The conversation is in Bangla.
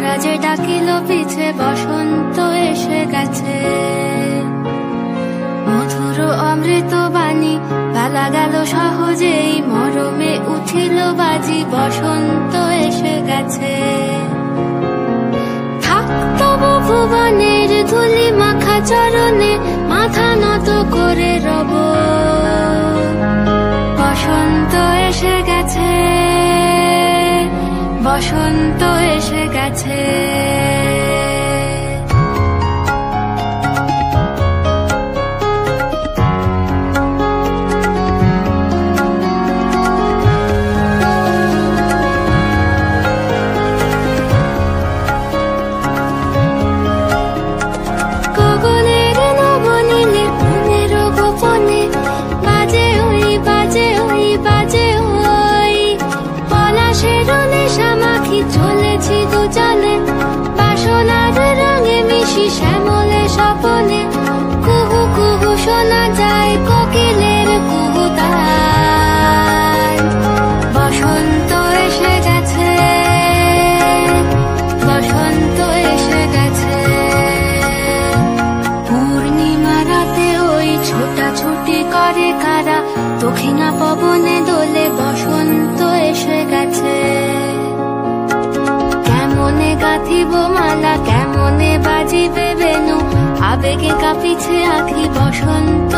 তারা যে ডাকিল পিছে বসন্ত এসে গেছে। মধুর অমৃত বাণী বেলা গেল সহজেই, মরমে উঠিল বাজি বসন্ত এসে গেছে। থাকতব ভুবনের ধুলি মাখা চরণে মাথা নত করে রব, বসন্ত এসে গেছে, বসন্ত এসে গেছে। চলেছি দু চলে বাসনার রঙে মিশি শ্যামলে স্বপনে, কুহু কুহু শোনা যায় কোকিলের কুহুতান। বসন্ত এসে গেছে, বসন্ত এসে গেছে। পূর্ণিমা রাতে ওই ছোটাছুটি করে কারা, দক্ষিণা পবনে দোলে বসন্ত এসে গেছে। কেমনে গাঁথিব মালা, কেমনে বাজিবে বেনু, আবেগে কাঁপিছে আঁখি বসন্ত